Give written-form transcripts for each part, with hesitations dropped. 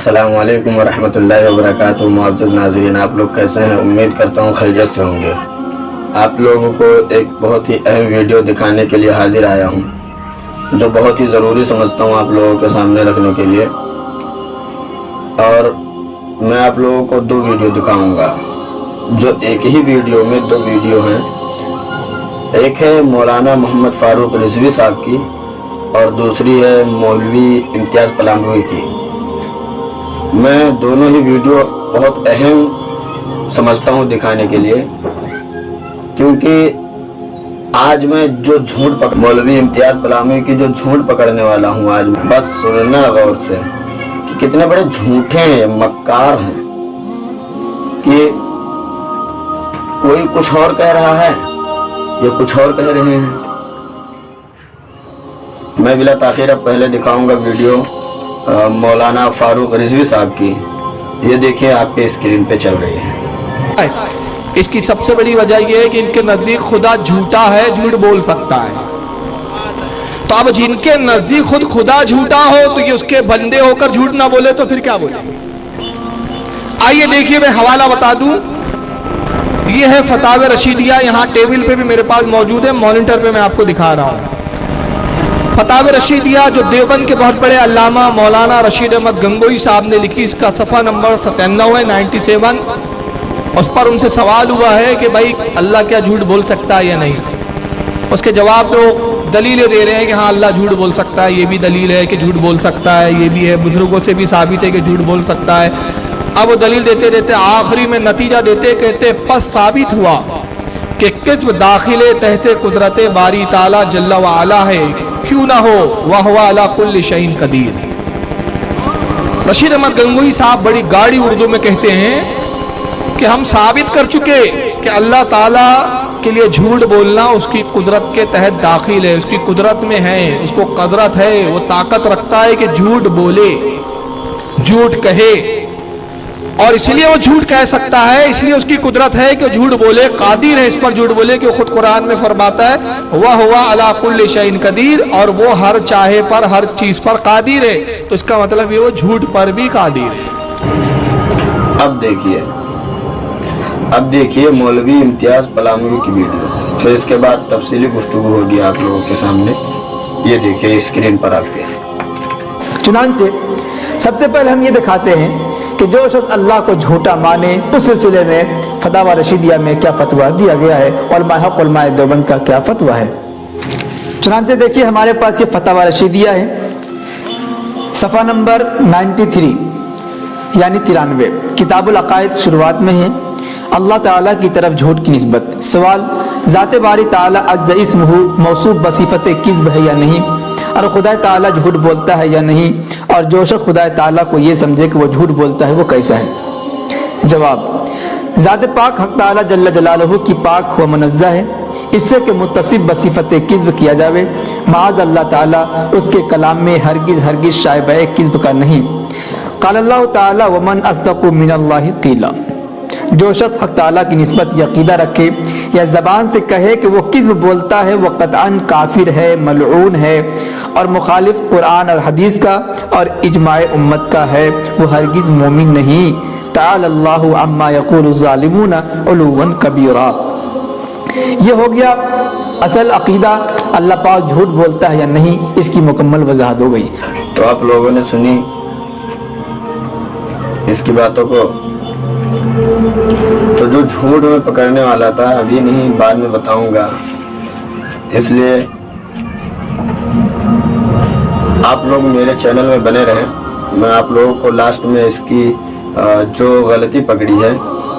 अस्सलाम वालेकुम वरहमतुल्लाहि वबरकातुहू। मुअज़्ज़ज़ नाज़रीन, आप लोग कैसे हैं? उम्मीद करता हूँ खैरियत से होंगे। आप लोगों को एक बहुत ही अहम वीडियो दिखाने के लिए हाजिर आया हूँ, जो बहुत ही ज़रूरी समझता हूँ आप लोगों के सामने रखने के लिए। और मैं आप लोगों को दो वीडियो दिखाऊंगा, जो एक ही वीडियो में दो वीडियो हैं। एक है मौलाना मोहम्मद फ़ारूक रिज़वी साहब की और दूसरी है मौलवी इम्तियाज़ पलामवी की। मैं दोनों ही वीडियो बहुत अहम समझता हूँ दिखाने के लिए, क्योंकि आज मैं जो झूठ मौलवी इम्तियाज़ पलामवी की जो झूठ पकड़ने वाला हूँ, आज बस सुनना गौर से कि कितने बड़े झूठे हैं, मक्कार हैं, कि कोई कुछ और कह रहा है, ये कुछ और कह रहे हैं। मैं बिला ताखीर अब पहले दिखाऊंगा वीडियो मौलाना फारूक रिजवी साहब की। ये देखिए, आपके स्क्रीन पे चल रही है। इसकी सबसे बड़ी वजह यह है कि इनके नजदीक खुदा झूठा है, झूठ बोल सकता है। तो अब जिनके नजदीक खुद खुदा झूठा हो तो ये उसके बंदे होकर झूठ ना बोले तो फिर क्या बोले? आइए देखिए, मैं हवाला बता दूं। ये है फतावे रशीदिया, यहाँ टेबल पे भी मेरे पास मौजूद है, मॉनिटर पे मैं आपको दिखा रहा हूँ। फतावे रशीदिया जो देवबंद के बहुत बड़े अल्लामा मौलाना रशीद अहमद गंगोई साहब ने लिखी, इसका सफ़ा नंबर 97 है, 97। उस पर उनसे सवाल हुआ है कि भाई अल्लाह क्या झूठ बोल सकता है या नहीं। उसके जवाब में वो दलीलें दे रहे हैं कि हाँ अल्लाह झूठ बोल सकता है, ये भी दलील है कि झूठ बोल सकता है, ये भी है, बुजुर्गों से भी साबित है कि झूठ बोल सकता है। अब वो दलील देते देते आखिरी में नतीजा देते कहते बस साबित हुआ कि किस्म दाखिले तहते कुदरत बारी ताला जल्ला व आला है, क्यों ना हो वह हुआ अला कुल्ल शैइन कदीर। रशीद अहमद गंगोई साहब बड़ी गाढ़ी उर्दू में कहते हैं कि हम साबित कर चुके कि अल्लाह ताला के लिए झूठ बोलना उसकी कुदरत के तहत दाखिल है, उसकी कुदरत में है, उसको कदरत है, वो ताकत रखता है कि झूठ बोले, झूठ कहे, और इसलिए वो झूठ कह सकता है, इसलिए उसकी कुदरत है कि झूठ बोले, कादिर है इस पर झूठ बोले, कि खुद कुरान में फरमाता है वह हुआ अला कुल्ल शैइन कदीर, और वो हर चाहे पर हर चीज पर कादिर है। तो इसका मतलब ये वो झूठ पर भी कादिर है। अब देखिए मौलवी इम्तियाज़ पलामवी की वीडियो, फिर इसके बाद तफसीली गुफ्तगू होगी आप लोगों के सामने। ये देखिए स्क्रीन पर आपके। चुनांचे सबसे पहले हम ये दिखाते हैं कि जो शख्स अल्लाह को झूठा माने, उस सिलसिले में फतावा रशीदिया में क्या फतवा दिया गया है और उलमा देवबंद का क्या फतवा है। चुनांचे देखिए, हमारे पास ये फतावा रशीदिया है, सफ़ा नंबर 93 यानी 93, किताबुल अकायद शुरुआत में है। अल्लाह ताला की तरफ झूठ की निस्बत। सवाल, ज़ात बारी ताला अज़्ज़ इस्मुहु मौसूफ बसिफ़त किज़्ब है या नहीं, और खुदा ताला झूठ बोलता है या नहीं, और जो शख्स खुदा ताला को ये समझे कि वो झूठ बोलता है वो कैसा है। जवाब, ज़ात पाक हक़ ताला जल्ल जलालहू की पाक व मुनज़्ज़ह है, इससे कि मुत्तसिफ़ बसिफ़त किज़्ब किया जावे। माज़ अल्लाह ताला उसके कलाम में हरगिज़ शायबे किज़्ब का नहीं। क़ाल अल्लाहु ताला वमन अस्दक़ु मिनल्लाहि क़ीला। जो शख्स हक़ ताला की निस्बत यक़ीदा रखे या ज़बान से कहे कि वो किज़्ब बोलता है, वो क़तअन काफिर है, मलऊन है, और मुखालिफ कुरान और हदीस का और इजमाए उम्मत का है, वो हरगिज़ मोमिन नहीं। ताला अल्लाहु अम्मा यक़ूलु ज़ालिमून उलुवन कबीरा। ये हो गया असल अक़ीदा, अल्लाह पाक झूठ बोलता है या नहीं, इसकी मुकम्मल वज़ाहत हो गई। तो आप लोगों ने सुनी इसकी बातों को। तो जो झूठ में पकड़ने वाला था, अभी नहीं बाद में बताऊंगा, इसलिए आप लोग मेरे चैनल में बने रहें। मैं आप लोगों को लास्ट में इसकी जो गलती पकड़ी है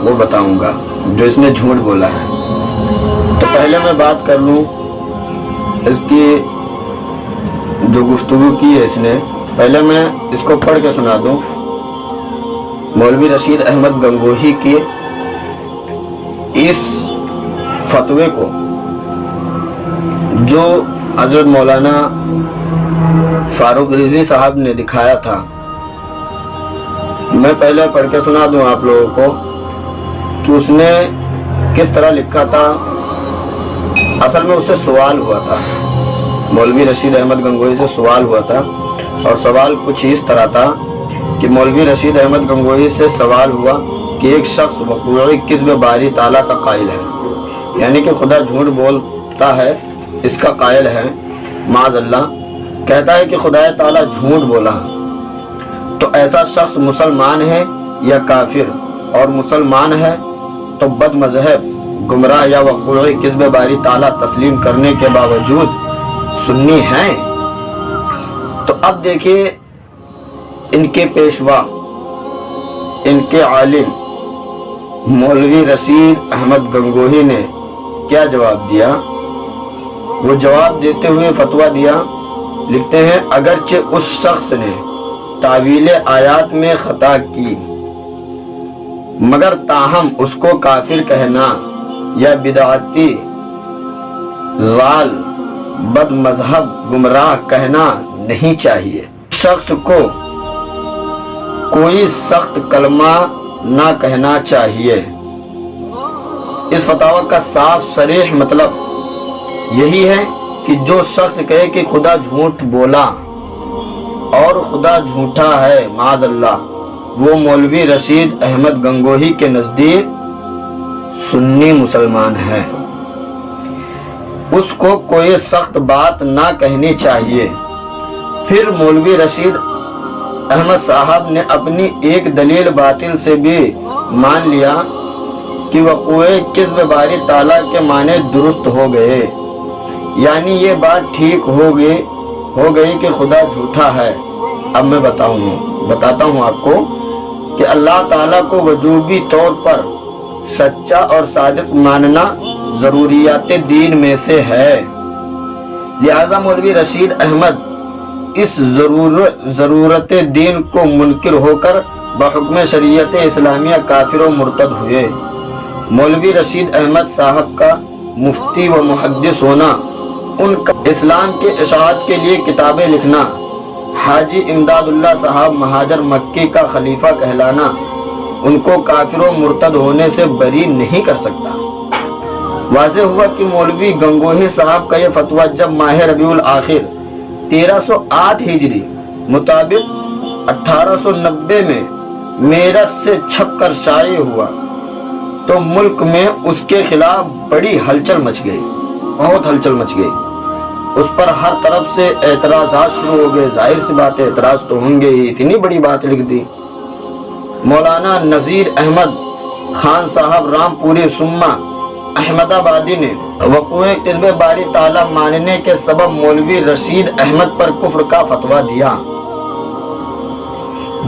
वो बताऊंगा, जो इसने झूठ बोला है। तो पहले मैं बात कर लूँ इसकी जो गुफ्तगू की है इसने, पहले मैं इसको पढ़ के सुना दूँ। मौलवी रशीद अहमद गंगोही के इस फतवे को जो हजरत मौलाना फारूक रिजवी साहब ने दिखाया था, मैं पहले पढ़ के सुना दूं आप लोगों को कि उसने किस तरह लिखा था। असल में उससे सवाल हुआ था, मौलवी रशीद अहमद गंगोही से सवाल हुआ था, और सवाल कुछ इस तरह था कि मौलवी रशीद अहमद गंगोही से सवाल हुआ कि एक शख्स वक़ूई किस्ब बारी ताला का कायल है, यानी कि खुदा झूठ बोलता है, इसका कायल है, माज़अल्लाह, कहता है कि खुदा ताला झूठ बोला, तो ऐसा शख्स मुसलमान है या काफिर? और मुसलमान है तो बद मज़हब, गुमराह या वक़ूई किस्ब बारी ताला तस्लीम करने के बावजूद सुन्नी हैं? तो अब देखिए इनके पेशवा, इनके आलिम मौलवी रशीद अहमद गंगोही ने क्या जवाब दिया। वो जवाब देते हुए फतवा दिया, लिखते हैं, अगरचे उस शख्स ने तावील आयात में खता की, मगर ताहम उसको काफिर कहना या बिदअती, ज़ाल, बद मजहब, गुमराह कहना नहीं चाहिए। शख्स को कोई सख्त कलमा ना कहना चाहिए। इस फतवा का साफ सरीह मतलब यही है कि जो शख्स कहे कि खुदा झूठ बोला और खुदा झूठा है, माज़अल्लाह, वो मौलवी रशीद अहमद गंगोही के नज़दीक सुन्नी मुसलमान है। उसको कोई सख्त बात ना कहनी चाहिए। फिर मौलवी रशीद अहमद साहब ने अपनी एक दलील बातिल से भी मान लिया कि वक़ूए किस्ब बारी ताला के माने दुरुस्त हो गए, यानी ये बात ठीक हो गई कि खुदा झूठा है। अब मैं बताता हूँ आपको कि अल्लाह ताला को वजूबी तौर पर सच्चा और सादिक मानना ज़रूरियात दीन में से है। लिहाजा मौलवी रशीद अहमद इस ज़रूरत दीन को मुनकिर होकर बहुक्म शरीयत इस्लामिया काफिर व मुर्तद हुए। मौलवी रशीद अहमद साहब का मुफ्ती व मुहद्दिस होना, उनका इस्लाम के इशाअत के लिए किताबें लिखना, हाजी इमदादुल्लाह साहब महाजर मक्की का खलीफा कहलाना उनको काफिर व मुर्तद होने से बरी नहीं कर सकता। वाज़ेह हुआ कि मौलवी गंगोही साहब का यह फतवा जब माह रबीउल आखिर 1308 हिजरी मुताबिक 1890 में मेरठ से छपकर शाये हुआ तो मुल्क में उसके खिलाफ बड़ी हलचल मच गई, बहुत हलचल मच गई। उस पर हर तरफ से एतराज़ात शुरू हो गए। जाहिर सी बात है, एतराज़ तो होंगे ही, इतनी बड़ी बात लिख दी। मौलाना नज़ीर अहमद खान साहब रामपुरी सुम्मा अहमदाबादी ने वक़ूए किस्ब बारी ताला मानने के सबब मौलवी रशीद अहमद पर कुफ्र का फतवा दिया,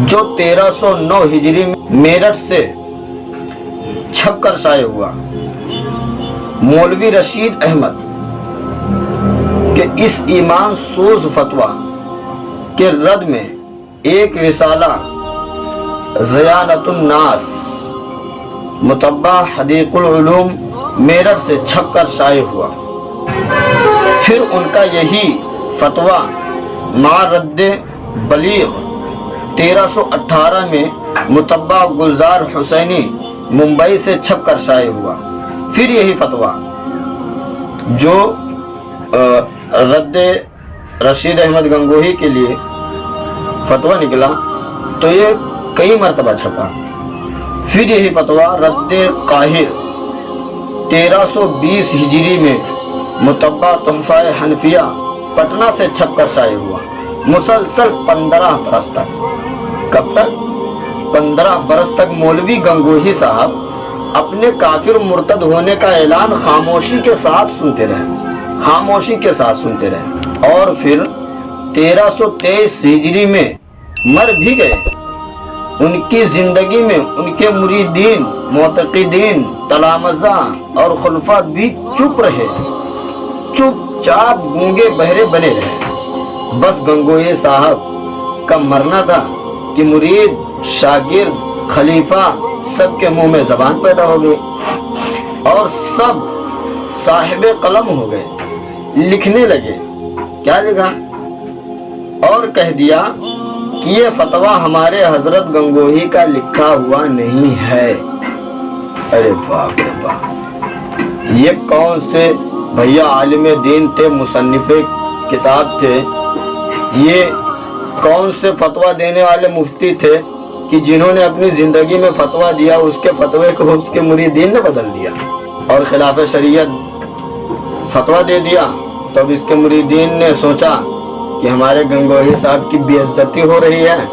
जो 1309 हिजरी में मेरठ से छपकर शाये हुआ। मौलवी रशीद अहमद के इस ईमान सोज फतवा के रद में एक रिसाला ज़यानतुन नास मुतब्बा हदीकुल उलूम मेरठ से छपकर शाये हुआ। फिर उनका यही फतवा मारद्दे बलीग 1318 में मुतब्बा गुलजार हुसैनी मुंबई से छपकर शाये हुआ। फिर यही फतवा जो रद्दे रशीद अहमद गंगोही के लिए फतवा निकला तो ये कई मरतबा छपा। फिर यही फतवा रद्दे काहिर 1320 हिजरी में मुतब्बा तोहफा हनफिया पटना से छपकर शाये हुआ। मुसलसल 15 बरस तक, कब तक? 15 बरस तक मौलवी गंगोही साहब अपने काफिर मुर्तद होने का ऐलान खामोशी के साथ सुनते रहे और फिर 1323 हिजरी में मर भी गए। उनकी जिंदगी में उनके मुरीदीन, मोतक़ीदीन, तलामज़ा और खुलफा भी चुप रहे, चुपचाप गूंगे बहरे बने रहे। बस गंगोही साहब का मरना था कि मुरीद, शागिर्द, खलीफा सबके मुंह में जबान पैदा हो गई और सब साहिब कलम हो गए, लिखने लगे। क्या लिखा? और कह दिया कि ये फतवा हमारे हजरत गंगोही का लिखा हुआ नहीं है। अरे बाप रे बाप, ये कौन से भैया आलिम दीन थे, मुसन्निफ़े किताब थे, ये कौन से फतवा देने वाले मुफ्ती थे कि जिन्होंने अपनी ज़िंदगी में फतवा दिया उसके फतवे को उसके मुरीदीन ने बदल दिया और खिलाफ शरीयत फतवा दे दिया। तो अब इसके मुरीदीन ने सोचा कि हमारे गंगोही साहब की बेइज्जती हो रही है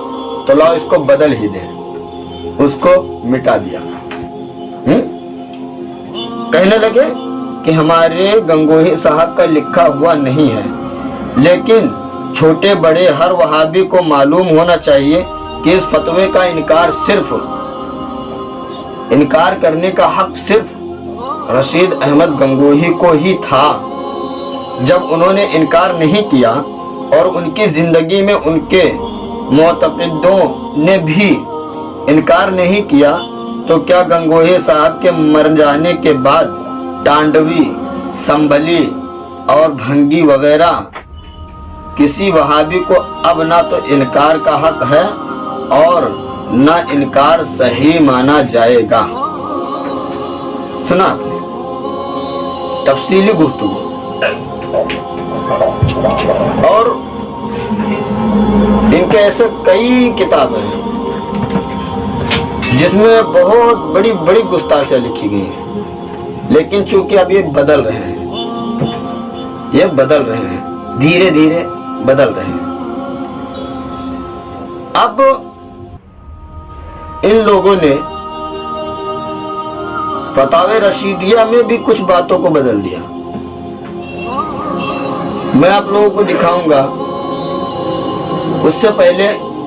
तो लाओ इसको बदल ही दें, उसको मिटा दिया। कहने लगे कि हमारे गंगोही साहब का लिखा हुआ नहीं है, लेकिन छोटे बड़े हर वहाबी को मालूम होना चाहिए कि इस फतवे का इनकार करने का हक सिर्फ रशीद अहमद गंगोही को ही था। जब उन्होंने इनकार नहीं किया और उनकी जिंदगी में उनके मुतक़िदों ने भी इनकार नहीं किया तो क्या गंगोही साहब के मर जाने के बाद टांडवी, संभली और भंगी वगैरह किसी वहाबी को अब ना तो इनकार का हक है और ना इनकार सही माना जाएगा। सुना आपने तफसीली गुफ्तगू। और इनके ऐसे कई किताबें हैं जिसमें बहुत बड़ी बड़ी गुस्ताखियां लिखी गई हैं, लेकिन चूंकि अब ये बदल रहे हैं, धीरे धीरे बदल रहे हैं। अब इन लोगों ने फतावे रशीदिया में भी कुछ बातों को बदल दिया। मैं आप लोगों को दिखाऊंगा। उससे पहले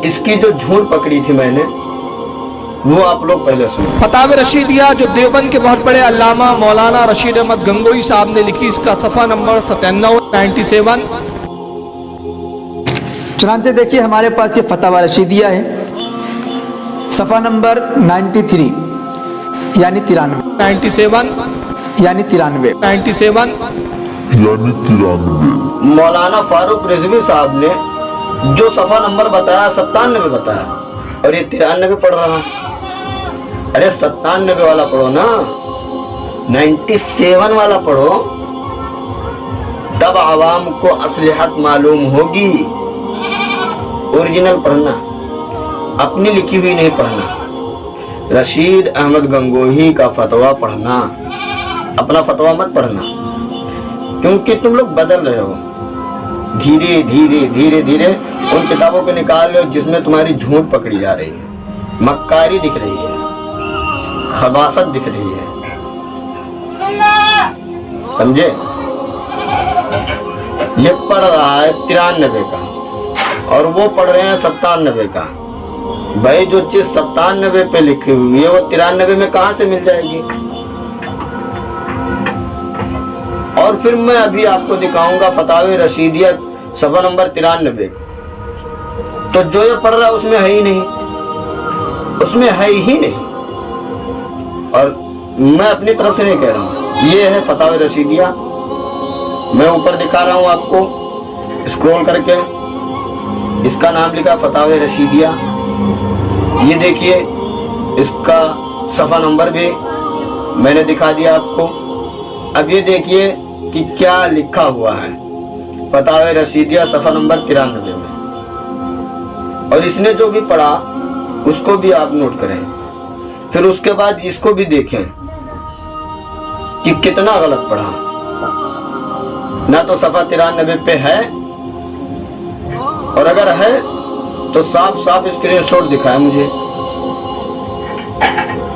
इसकी जो झूठ पकड़ी थी मैंने, वो आप लोग पहले सुनो। फतावे रशीदिया जो देवबंद के बहुत बड़े अल्लामा मौलाना रशीद अहमद गंगोही साहब ने लिखी, इसका सफ़ा नंबर 97 चुनांचे देखिए हमारे पास ये फतावा रशीदिया है, सफ़ा नंबर 93 यानी 93 मौलाना फारूक रिजवी साहब ने जो सफ़ा नंबर बताया 97 बताया और ये 93 पढ़ रहा। अरे 97 वाला पढ़ो ना, 97 वाला पढ़ो, तब आवाम को असलियत मालूम होगी। ओरिजिनल पढ़ना, अपनी लिखी हुई नहीं पढ़ना। रशीद अहमद गंगोही का फतवा पढ़ना, अपना फतवा मत पढ़ना, क्योंकि तुम लोग बदल रहे हो। धीरे धीरे उन किताबों को निकाल लो जिसमें तुम्हारी झूठ पकड़ी जा रही है, मक्कारी दिख रही है, खबासत दिख रही है। समझे? ये पढ़ रहा है 93 का और वो पढ़ रहे हैं 97 का। भाई जो चीज 97 पे लिखी हुई है वो 93 में कहां से मिल जाएगी? और फिर मैं अभी आपको दिखाऊंगा फतावे रशीदिया सफ़ा नंबर 93। तो जो ये पढ़ रहा है उसमें है ही नहीं, उसमें है ही नहीं। और मैं अपनी तरफ से नहीं कह रहा हूं, ये है फतावे रशीदिया। मैं ऊपर दिखा रहा हूं आपको स्क्रॉल करके, इसका नाम लिखा फतावे रशीदिया। ये देखिए इसका सफ़ा नंबर भी मैंने दिखा दिया आपको। अब ये देखिए कि क्या लिखा हुआ है फतावे रशीदिया सफ़ा नंबर 93 में। और इसने जो भी पढ़ा उसको भी आप नोट करें, फिर उसके बाद इसको भी देखें कि कितना गलत पढ़ा। ना तो सफ़ा 93 पे है, और अगर है तो साफ साफ स्क्रीनशॉट दिखाए मुझे।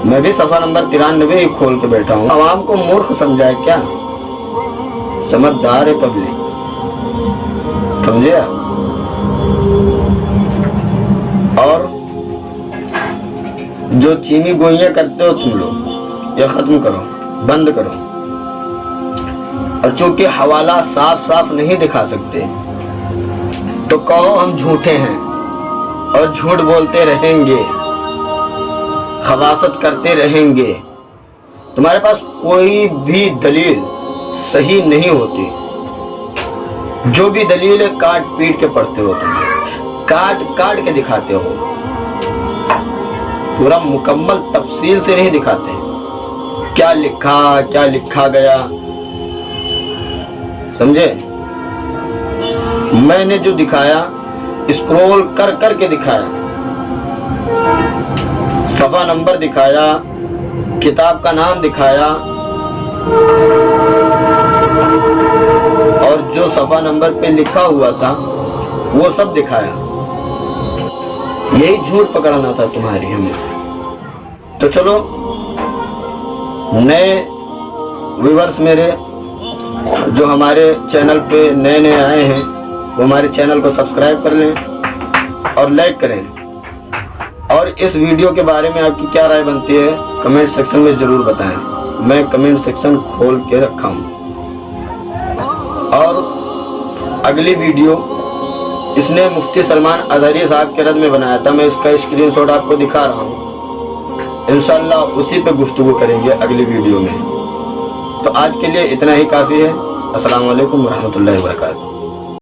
मैं भी सफ़ा नंबर 93 ही खोल के बैठा हूँ। आवाम को मूर्ख समझाए क्या? समझदार है पब्लिक, समझे आप? और जो चीनी गोइयां करते हो तुम लोग, ये खत्म करो, बंद करो। और चूंकि हवाला साफ साफ नहीं दिखा सकते तो कहो हम झूठे हैं और झूठ बोलते रहेंगे, खबासत करते रहेंगे। तुम्हारे पास कोई भी दलील सही नहीं होती। जो भी दलील है काट पीट के पढ़ते हो तुम, काट काट के दिखाते हो, पूरा मुकम्मल तफसील से नहीं दिखाते। क्या लिखा गया, समझे? मैंने जो दिखाया स्क्रॉल कर कर के दिखाया, सफ़ा नंबर दिखाया, किताब का नाम दिखाया और जो सफ़ा नंबर पे लिखा हुआ था वो सब दिखाया। यही झूठ पकड़ना था तुम्हारी हमें। तो चलो नए व्यूअर्स मेरे जो हमारे चैनल पे नए नए आए हैं वो हमारे चैनल को सब्सक्राइब कर लें और लाइक करें, और इस वीडियो के बारे में आपकी क्या राय बनती है कमेंट सेक्शन में ज़रूर बताएं। मैं कमेंट सेक्शन खोल के रखा हूँ। और अगली वीडियो इसने मुफ्ती सलमान अज़हरी साहब के रद में बनाया था, मैं इसका स्क्रीनशॉट आपको दिखा रहा हूँ। इंशाअल्लाह उसी पे गुफ्तगू करेंगे अगली वीडियो में। तो आज के लिए इतना ही काफ़ी है। अस्सलाम वालेकुम रहमतुल्लाहि व बरकातहू।